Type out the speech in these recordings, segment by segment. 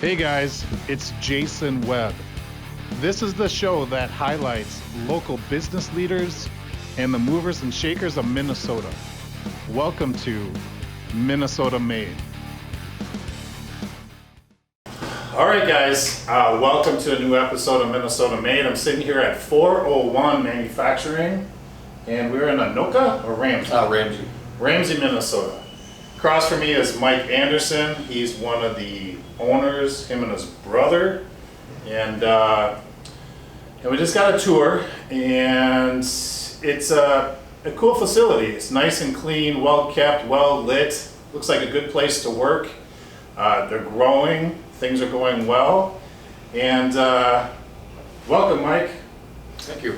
Hey guys, it's Jason Webb. This is the show that highlights local business leaders and the movers and shakers of Minnesota. Welcome to Minnesota Made. All right, guys, welcome to a new episode of Minnesota Made. I'm sitting here at 401 Manufacturing, and we're in Anoka or Ramsey? Ramsey. Ramsey, Minnesota. Across from me is Mike Anderson. He's one of the owners, him and his brother. And we just got a tour, and it's a cool facility. It's nice and clean, well kept, well lit. Looks like a good place to work. They're growing, things are going well. And welcome, Mike. Thank you.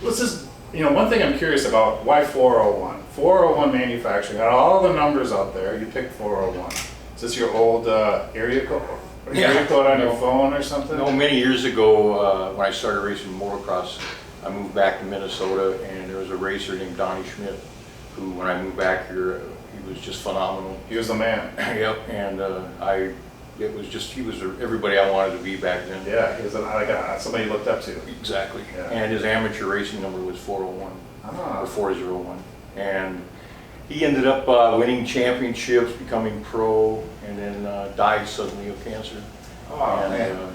Let's just, one thing I'm curious about, why 401? 401 Manufacturing, got all the numbers out there, you picked 401. Is this your old area code? Area code on your phone or something? No, many years ago when I started racing motocross, I moved back to Minnesota, and there was a racer named Donnie Schmidt who, when I moved back here, he was just phenomenal. He was the man. Yep, and he was everybody I wanted to be back then. Yeah, he was somebody you looked up to. Exactly. Yeah. And his amateur racing number was 401, or 401. And he ended up winning championships, becoming pro, and then died suddenly of cancer. Oh, and man.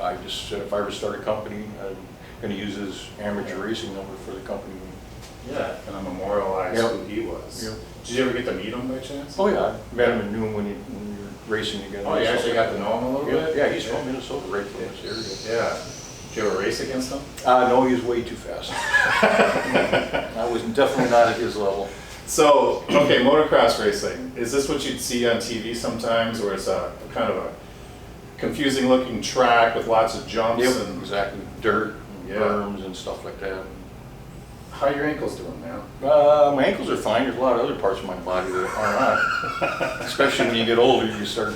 I just said if I ever start a company, I'm going to use his amateur racing number for the company. Yeah, and I memorialize who he was. Yep. Did you ever get to meet him by chance? Oh yeah, I met him and knew him when we were racing together. Oh, you actually got to know him a little bit? Yeah, he's from Minnesota, right from this area. Yeah. Did you ever race against him? No, he was way too fast. I was definitely not at his level. So, okay, motocross racing. Is this what you'd see on TV sometimes, where it's a kind of a confusing looking track with lots of jumps? Yep, And exactly. Dirt, and berms and stuff like that. How are your ankles doing, man? My ankles are fine. There's a lot of other parts of my body that are not. Especially when you get older, you start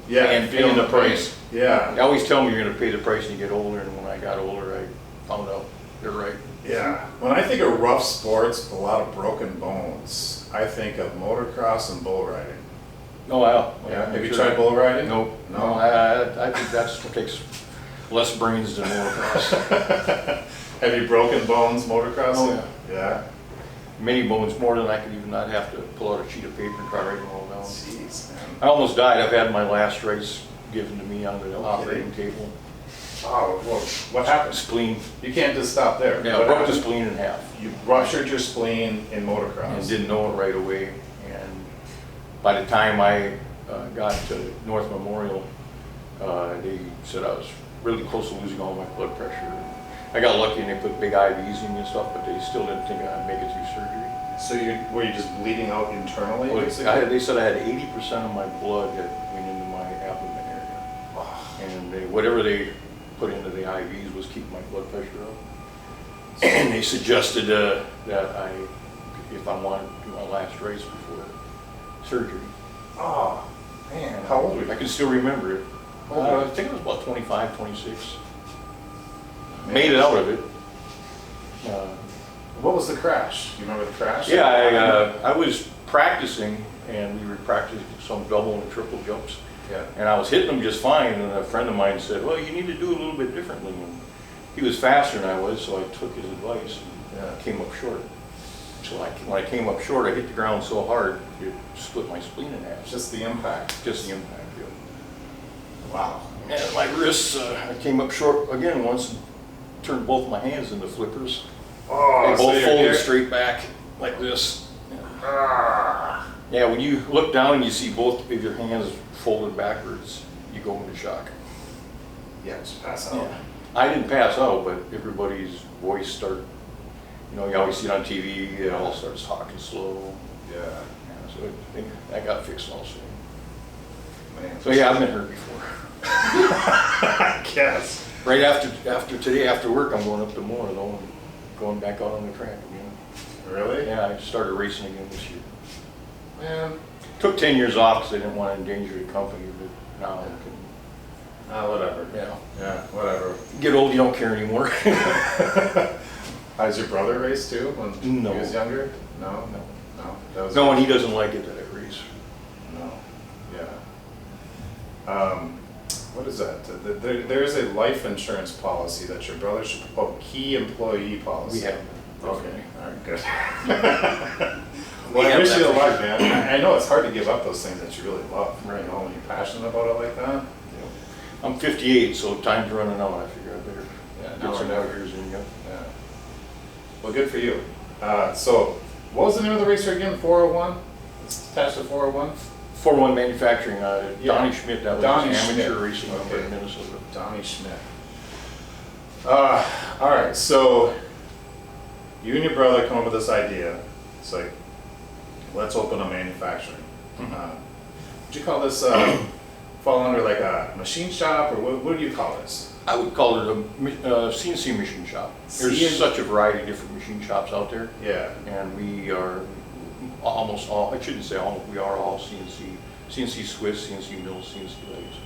paying the price. Yeah. I always tell them you're going to pay the price when you get older, and when I got older, I found out they're right. Yeah. When I think of rough sports with a lot of broken bones, I think of motocross and bull riding. Oh, wow. Yeah. Have you tried bull riding? Nope. No. I think that's what takes less brains than motocross. Have you broken bones motocross? Oh, yeah. Yeah. Many bones, more than I could even not have to pull out a sheet of paper and try writing them all down. Jeez, man. I almost died. I've had my last race given to me on the operating table. Oh, well, what happened? Spleen. You can't just stop there. Yeah, What broke the happened? spleen in half. You ruptured your spleen in motocross. And didn't know it right away. And by the time I got to North Memorial, they said I was really close to losing all my blood pressure. I got lucky and they put big IVs in me and stuff, but they still didn't think I'd make it through surgery. So were you just bleeding out internally? Well, basically? they said I had 80% of my blood that went into my abdomen area. And whatever they put into the IVs was keeping my blood pressure up. And they suggested that if I wanted to do my last race before surgery. Oh, man. How old were you? I can still remember it. I think it was about 25, 26. Made it out of it. What was the crash? Do you remember the crash? Yeah, I was practicing, and we were practicing some double and triple jumps. Yeah. And I was hitting them just fine, and a friend of mine said, well, you need to do a little bit differently. And he was faster than I was, so I took his advice and came up short. So when I came up short, I hit the ground so hard, it split my spleen in half. Just the impact. Just the impact, yeah. Wow. And my wrists, I came up short again once and turned both my hands into flippers. Oh, They so both you're folded here. straight back like this. Ah. Yeah, when you look down and you see both of your hands folded backwards, you go into shock. Yeah, just pass out. Yeah. I didn't pass out, but everybody's voice started, you always see it on TV, it all starts talking slow. Yeah. So I got fixed also. Man. So yeah, I've been hurt before. I guess. Right after today, after work, I'm going up to Moore though, and going back out on the track again. Really? Yeah, I started racing again this year. Man. Took 10 years off because I didn't want to endanger the company, but now I can. Whatever. Yeah. Yeah, whatever. Get old, you don't care anymore. Has your brother raced too when No. he was younger? No? No. No. That was No, and he doesn't like it that I race. No. Yeah. is that? There is a life insurance policy that your brother should, oh, key employee policy. We have. Okay, all right, good. We Well, I have wish that you the for luck, sure. man. I know it's hard to give up those things that you really love, Right. you know, when you're passionate about it like that. I'm 58, so time's running out. I figure I better Yeah, now get or some more never. years in you. Yeah. Well, good for you. So, what was the name of the racer again? 401? It's attached to 401? 4-1 Manufacturing, Yeah. Donnie Schmidt, that was Donnie his amateur Schmidt. racing number Okay. in Minnesota. Donnie Schmidt. All right, so you and your brother come up with this idea. It's like, let's open a manufacturing. Would you call this fall under like a machine shop, or what do you call this? I would call it a CNC machine shop. There's CNC. such a variety of different machine shops out there, Yeah. and we are almost all, I shouldn't say almost, we are all CNC Swiss, CNC mills, CNC lathes.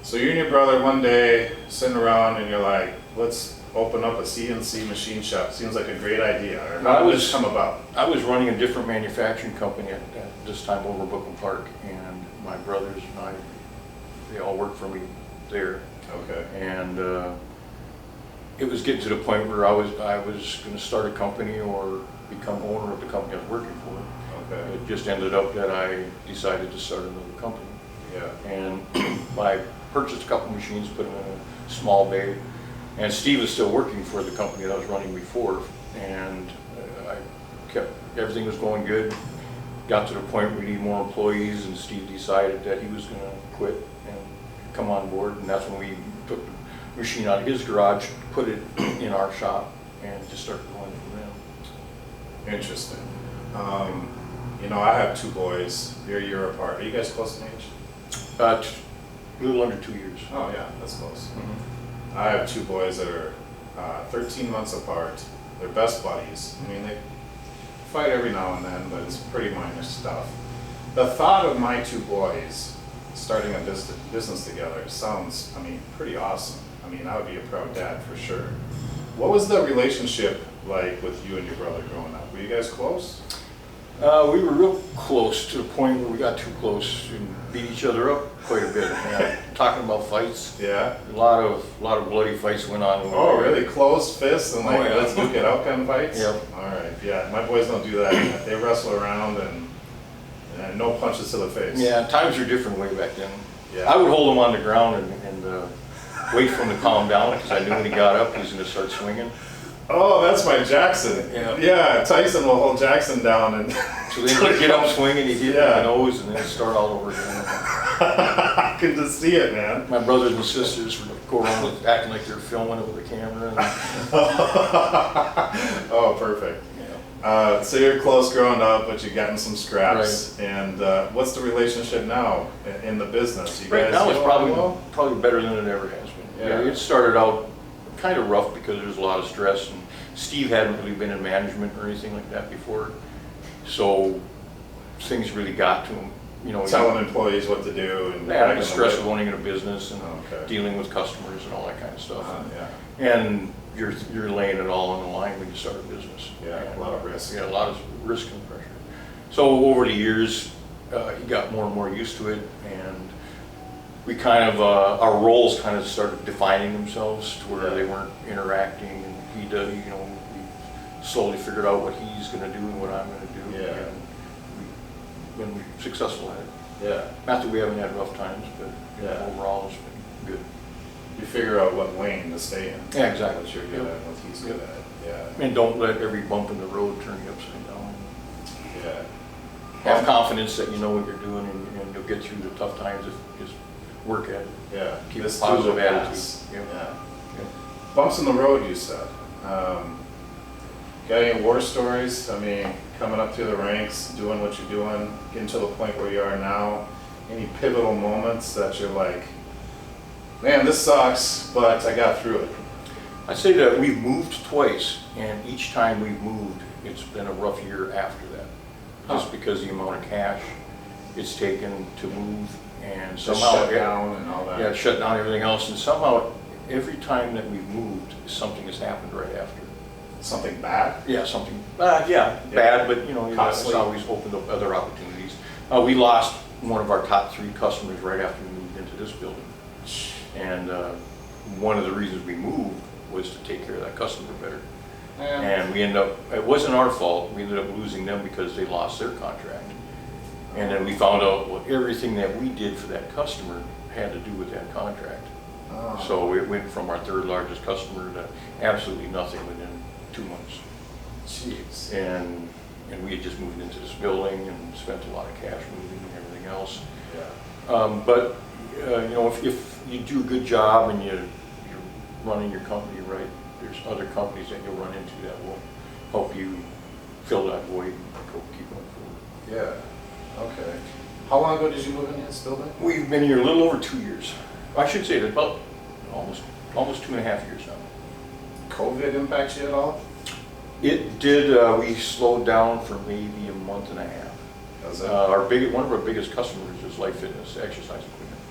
So you and your brother one day sitting around and you're like, let's open up a CNC machine shop. Seems like a great idea. Or how did this come about? I was running a different manufacturing company at this time over Brooklyn Park, and my brothers and I, they all worked for me there. Okay. And it was getting to the point where I was going to start a company or become owner of the company I was working for. Okay. It just ended up that I decided to start another company. Yeah. And I purchased a couple machines, put them in a small bay. And Steve was still working for the company that I was running before. And everything was going good. Got to the point where we need more employees, and Steve decided that he was going to quit and come on board. And that's when we took the machine out of his garage, put it in our shop, and just started going from there. Interesting. You know, I have two boys. They're a year apart. Are you guys close in age? A little under 2 years. Oh yeah, that's close. I have two boys that are 13 months apart. They're best buddies. I mean, they fight every now and then, but it's pretty minor stuff. The thought of my two boys starting a business together sounds, I mean, pretty awesome. I mean, I would be a proud dad for sure. What was the relationship like with you and your brother growing up? Were you guys close? We were real close, to the point where we got too close and beat each other up quite a bit. Talking about fights, Yeah. a lot of bloody fights went on. when we Oh, were- really? Closed fists and like, Oh, yeah. let's duke it out kind of fights? Yep. All right, yeah, my boys don't do that. They wrestle around and no punches to the face. Yeah, times were different way back then. Yeah. I would hold him on the ground and wait for him to calm down, because I knew when he got up, he was going to start swinging. Oh, that's my Jackson. Yeah. Yeah, Tyson will hold Jackson down and. So then he'd get up swinging, he'd hit Yeah. the nose, and then start all over again. I can just see it, man. My brothers and sisters would go around with, acting like they're filming it with a camera. And, Oh, perfect. yeah. So you're close growing up, but you've gotten some scraps. And what's the relationship now in the business? You Right guys now, get it's along well? probably better than it ever has been. Yeah. It started out kind of rough because there was a lot of stress, and Steve hadn't really been in management or anything like that before, so things really got to him. You know, Telling employees what to do and. yeah, back the in stress way. of owning a business and Okay. dealing with customers and all that kind of stuff. Yeah. And you're laying it all on the line when you start a business. Yeah, a lot of risk. Yeah, a lot of risk and pressure. So over the years, he got more and more used to it, and we kind of, our roles kind of started defining themselves to where Yeah. they weren't interacting, and he does, you know, we slowly figured out what he's gonna do and what I'm gonna do. Yeah. And we've been successful at it. Yeah. Not that we haven't had rough times, but you know, Yeah. overall it's been good. You figure out what lane to stay in. Yeah, exactly. What you're good Yep. at, what he's good Yep. at. Yeah. And don't let every bump in the road turn you upside down. Yeah. Have confidence that you know what you're doing, and you'll get through the tough times if you just work at it. Yeah. Keep This a positive too will attitude. pass. Yep. Yeah. Yep. Bumps in the road, you said. Got any war stories? I mean, coming up through the ranks, doing what you're doing, getting to the point where you are now. Any pivotal moments that you're like, man, this sucks, but I got through it. I say that we've moved twice, and each time we've moved, it's been a rough year after that. Just Huh. because the amount of cash it's taken to move, and Just somehow shut down and all that. yeah, shut down everything else, and somehow every time that we've moved, something has happened right after. Something bad? Yeah, something, bad, but you know, it's Costly. always opened up other opportunities. We lost one of our top 3 customers right after we moved into this building. And one of the reasons we moved was to take care of that customer better. Yeah. And we ended up, it wasn't our fault, we ended up losing them because they lost their contract. And then we found out, well, everything that we did for that customer had to do with that contract. Oh. So it went from our third largest customer to absolutely nothing within 2 months. Jeez. And we had just moved into this building and spent a lot of cash moving and everything else. Yeah. But you know, if you do a good job and you're running your company right, there's other companies that you'll run into that will help you fill that void and keep going forward. Yeah. Okay. How long ago did you move into this building? We've been here a little over 2 years. I should say that about almost 2.5 years now. COVID impact you at all? It did. We slowed down for maybe a month and a half. Does it? One of our biggest customers is Life Fitness exercise equipment.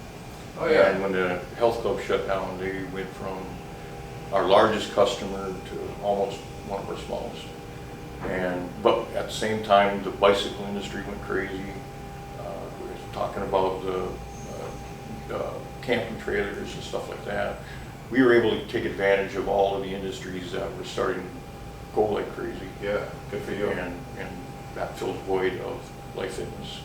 Oh yeah. And when the health club shut down, they went from our largest customer to almost one of our smallest. But at the same time, the bicycle industry went crazy. We're talking about the camping trailers and stuff like that. We were able to take advantage of all of the industries that were starting to go like crazy. Yeah. Good for you. And that filled the void of Life Fitness.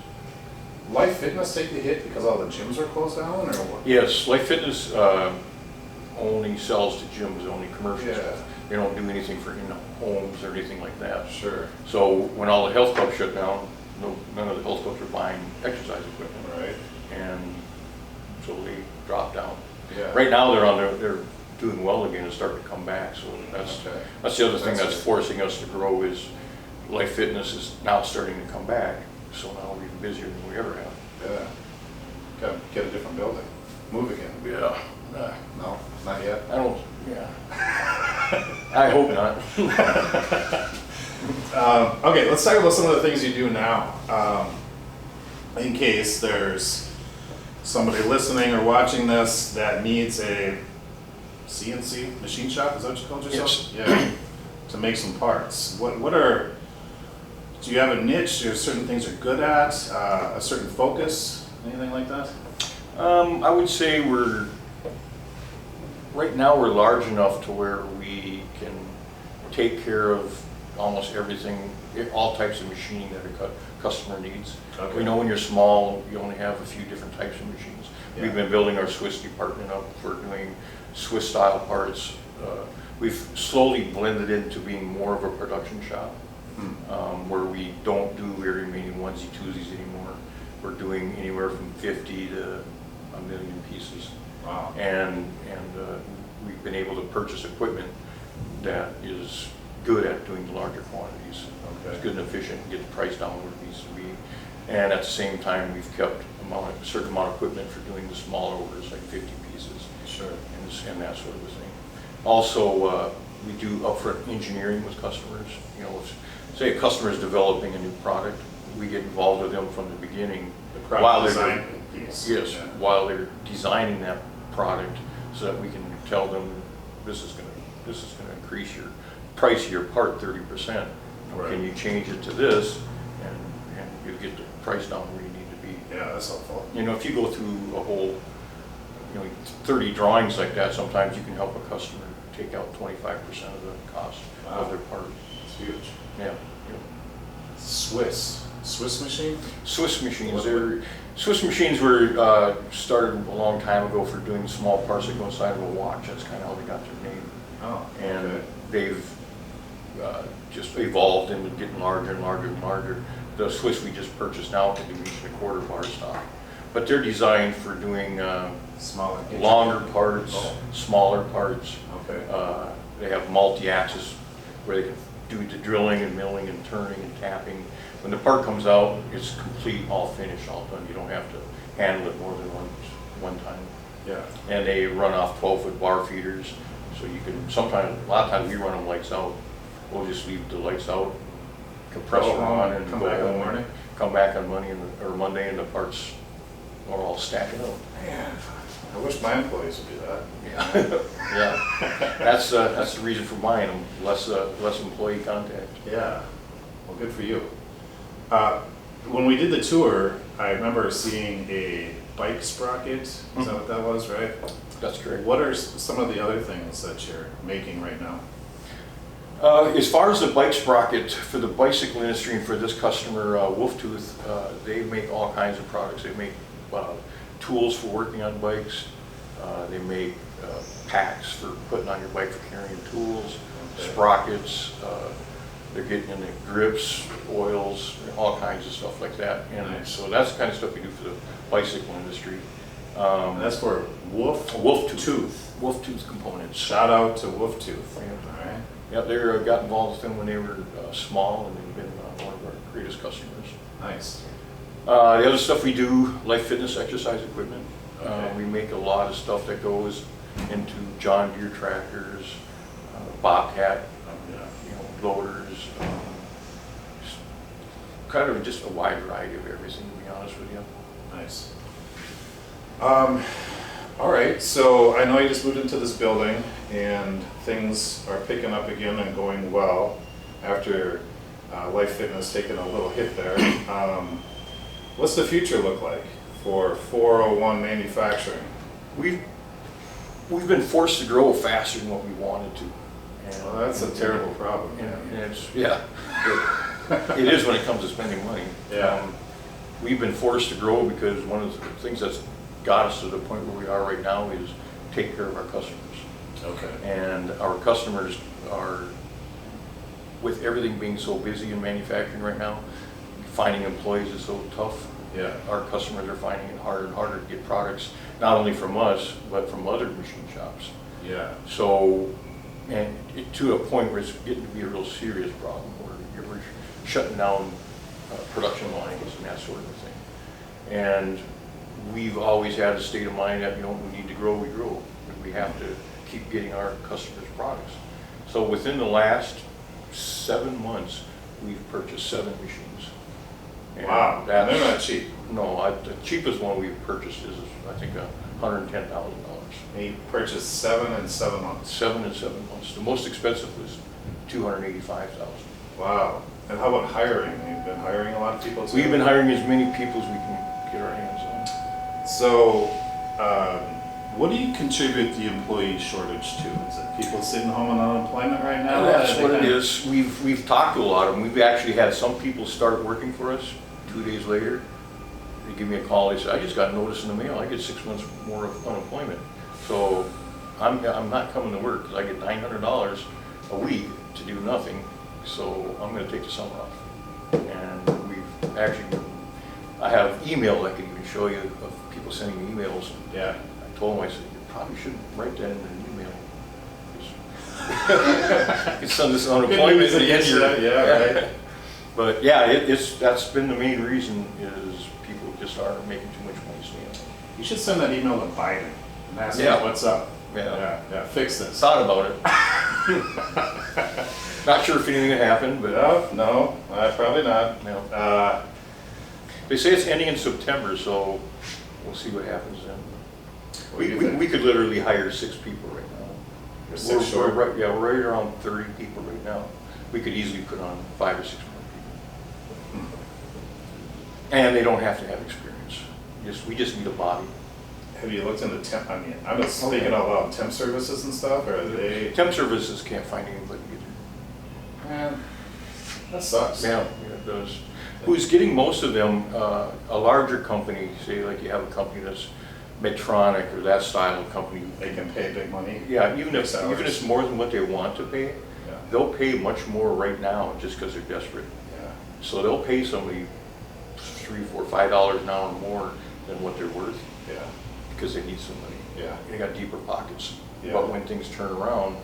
Life Fitness take the hit because all the gyms are closed down, or what? Yes, Life Fitness only sells to gyms, only commercial Yeah. stuff. They don't do anything for homes or anything like that. Sure. So when all the health clubs shut down, none of the health clubs were buying exercise equipment. Right. And so they dropped down. Yeah. Right now they're doing well again and starting to come back. So that's the other thing that's forcing us to grow is Life Fitness is now starting to come back. So now we're even busier than we ever have. Yeah. Gotta get a different building. Move again. Yeah. No, not yet. I don't. Yeah. I hope not. Okay, let's talk about some of the things you do now. In case there's somebody listening or watching this that needs a CNC machine shop, is that what you called yourself? Yes. Yeah. To make some parts. Do you have a niche? Or certain things you're good at? A certain focus? Anything like that? I would say right now we're large enough to where we can take care of almost everything, all types of machining that a customer needs. Okay. We know when you're small, you only have a few different types of machines. Yeah. We've been building our Swiss department up for doing Swiss style parts. We've slowly blended into being more of a production shop, where we don't do very many onesie twosies anymore. We're doing anywhere from 50 to 1,000,000 pieces. Wow. And we've been able to purchase equipment that is good at doing larger quantities. Okay. It's good and efficient, and get the price down where it needs to be. And at the same time, we've kept a certain amount of equipment for doing the smaller orders, like 50 pieces. Sure. And that sort of a thing. Also, we do upfront engineering with customers. You know, say a customer is developing a new product, we get involved with them from the beginning. The product design piece. Yes, Yeah. while they're designing that product, so that we can tell them this is going to increase your price of your part 30%. Right. Can you change it to this, and you get the price down where you need to be. Yeah, that's helpful. You know, if you go through a whole, 30 drawings like that, sometimes you can help a customer take out 25% of the cost of their part. It's huge. Yeah. Swiss machine? Swiss machines were started a long time ago for doing small parts that go inside of a watch. That's kind of how they got their name. Oh, And okay. they've just evolved into getting larger and larger and larger. The Swiss we just purchased now can do 1.25 bar stock. But they're designed for doing Smaller. longer parts, Oh. smaller parts. Okay. They have multi-axis where they can do the drilling and milling and turning and tapping. When the part comes out, it's complete, all finished, all done. You don't have to handle it more than one time. Yeah. And they run off 12-foot bar feeders, so you can, a lot of times we run them lights out. We'll just leave the lights out, compressor Go home on, and and come go back in the home morning? Come back on Monday, and the parts are all stacking up. Man, I wish my employees would do that. Yeah, yeah. That's the reason for buying them. Less employee contact. Yeah. Well, good for you. when we did the tour, I remember seeing a bike sprocket. Is that what that was, right? That's correct. What are some of the other things that you're making right now? As far as the bike sprocket, for the bicycle industry and for this customer, Wolftooth, they make all kinds of products. They make tools for working on bikes. They make packs for putting on your bike for carrying tools, Okay. sprockets. They're getting into grips, oils, all kinds of stuff like that. And Nice. so that's the kind of stuff we do for the bicycle industry. And that's for Wolftooth. Wolftooth components. Shout out to Wolftooth. Yeah. All right. Yeah, they got involved with them when they were small, and they've been one of our greatest customers. Nice. The other stuff we do, life fitness exercise equipment. Okay. We make a lot of stuff that goes into John Deere tractors, Bobcat, loaders, just kind of just a wide variety of everything, to be honest with you. Nice. All right, so I know you just moved into this building and things are picking up again and going well after Life Fitness taking a little hit there. What's the future look like for 401 manufacturing? We've been forced to grow faster than what we wanted to. And Well, that's a terrible problem. And it's, yeah, it is when it comes to spending money. Yeah. We've been forced to grow because one of the things that's got us to the point where we are right now is take care of our customers. Okay. And our customers are, with everything being so busy in manufacturing right now, finding employees is so tough. Yeah. Our customers are finding it harder and harder to get products, not only from us, but from other machine shops. Yeah. So, and to a point where it's getting to be a real serious problem, where we're shutting down production lines and that sort of thing. And we've always had a state of mind that, we need to grow, we grow. We have to keep getting our customers' products. So within the last 7 months, we've purchased 7 machines. And Wow, that's- they're not cheap. No, the cheapest one we've purchased is, I think, $110,000. And you purchased 7 in 7 months. 7 in 7 months. The most expensive was $285,000. Wow. And how about hiring? You've been hiring a lot of people too? We've been hiring as many people as we can get our hands on. So, what do you contribute the employee shortage to? Is it people sitting home on unemployment right now? That's what it is. We've talked to a lot of them. We've actually had some people start working for us 2 days later. They give me a call, they say, I just got notice in the mail, I get 6 months more of unemployment. So I'm not coming to work because I get $900 a week to do nothing. So I'm gonna take the summer off. And we've actually, I have email I could even show you of people sending me emails. Yeah. I told them, I said, you probably shouldn't write that in an email. You send this unemployment to the end of your- Yeah, right. But yeah, that's been the main reason is people just aren't making too much money staying home. You should send that email to Biden and ask Yeah. him what's up. Yeah. Yeah, fix this. Thought about it. Not sure if anything would happen, but No, probably not. no. They say it's ending in September, so we'll see what happens then. What do you think? We could literally hire 6 people right now. You're 6 short. Yeah, we're right around 30 people right now. We could easily put on 5 or 6 more people. And they don't have to have experience. We just need a body. Have you looked into temp? I mean, I'm just thinking out loud. Temp services and stuff, or are they? Temp services can't find anybody either. Man, that sucks. Yeah, it does. Who's getting most of them, a larger company, say like you have a company that's Medtronic or that style of company. They can pay big money. Yeah, even if Hours. it's more than what they want to pay, Yeah. they'll pay much more right now just because they're desperate. Yeah. So they'll pay somebody $3, $4, $5 an hour more than what they're worth Yeah. because they need some money. Yeah. They got deeper pockets. Yeah. But when things turn around,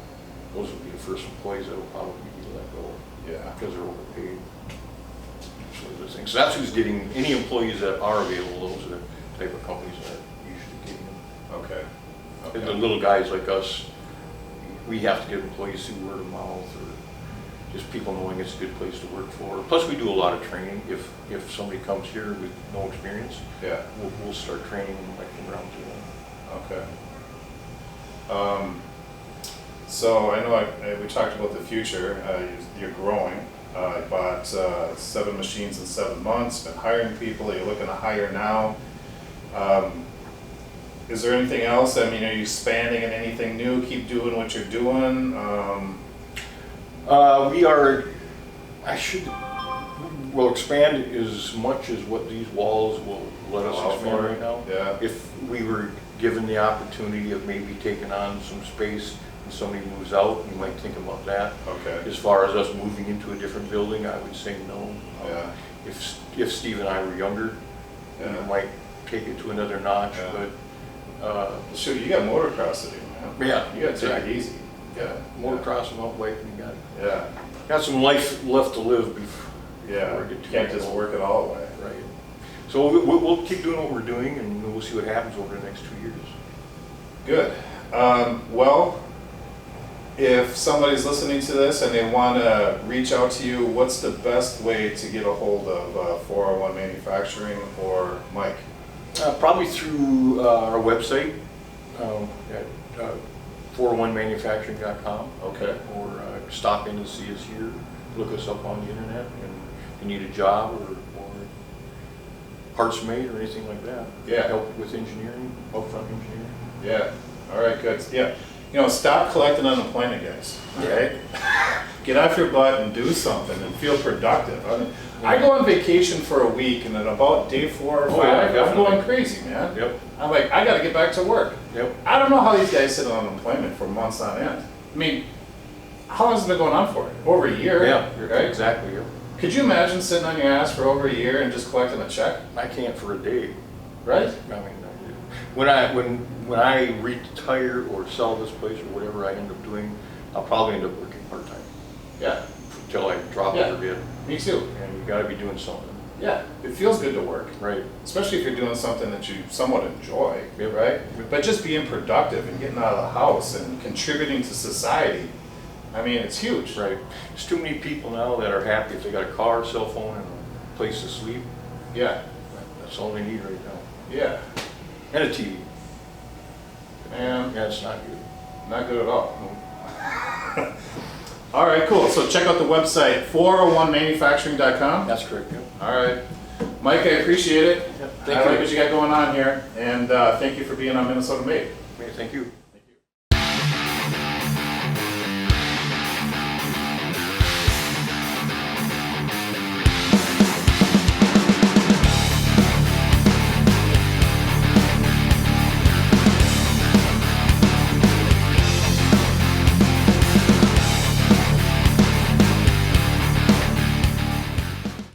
those will be the first employees that will probably be let go Yeah. because they're overpaid. So that's who's getting, any employees that are available, those are the type of companies that are usually getting them. Okay. And the little guys like us, we have to get employees through word of mouth or just people knowing it's a good place to work for. Plus we do a lot of training. If somebody comes here with no experience, Yeah. we'll start training them like from ground zero. Okay. So I know we talked about the future. You're growing. I bought 7 machines in 7 months, been hiring people. You're looking to hire now. Is there anything else? I mean, are you expanding in anything new? Keep doing what you're doing? We are, we'll expand as much as what these walls will let us Allow expand for it. right now. Yeah. If we were given the opportunity of maybe taking on some space and somebody moves out, we might think about that. Okay. As far as us moving into a different building, I would say no. Yeah. If Steve and I were younger, then Yeah. we might take it to another notch, Yeah. but, Shoot, you got motocross to do, man. yeah. You gotta take it exactly. easy. Yeah. Motocross and mountain bike, we Yeah. got some life left to live before. Yeah. we get You too can't old. just work it all away. Right. So we'll keep doing what we're doing, and we'll see what happens over the next 2 years. Good. Well, if somebody's listening to this and they want to reach out to you, what's the best way to get a hold of 401 Manufacturing or Mike? Probably through our website at 401manufacturing.com. Okay. Or stop in and see us here, look us up on the internet, and if you need a job or parts made or anything like that. Yeah. Help with engineering, upfront engineering. Yeah. All right, good. Yeah. Stop collecting unemployment, guys. All right? Get off your butt and do something and feel productive. I go on vacation for a week, and then about day 4 or 5, Oh, yeah, I'm definitely. going crazy, man. Yep. I'm like, I got to get back to work. Yep. I don't know how these guys sit on unemployment for months on end. I mean, how long has it been going on for? Over a year, Yeah, right? exactly. Yep. Could you imagine sitting on your ass for over a year and just collecting a check, I can't for a day. right? I mean, when I retire or sell this place or whatever I end up doing, I'll probably end up working part-time Yeah, until I drop Yeah. it or dead. me too. And you gotta be doing something. Yeah, it feels good to work, Right. especially if you're doing something that you somewhat enjoy, Yep. right? But just being productive and getting out of the house and contributing to society, I mean, it's huge. Right. There's too many people now that are happy if they got a car, cell phone, and a place to sleep. Yeah, That's all they need right now. yeah, And a TV. and Yeah, it's not good. not good at all. All right, cool. So check out the website, 401manufacturing.com. That's correct, yep. All right. Mike, I appreciate it. Yep, I thank like you. what you got going on here, and thank you for being on Minnesota Made. Thank you.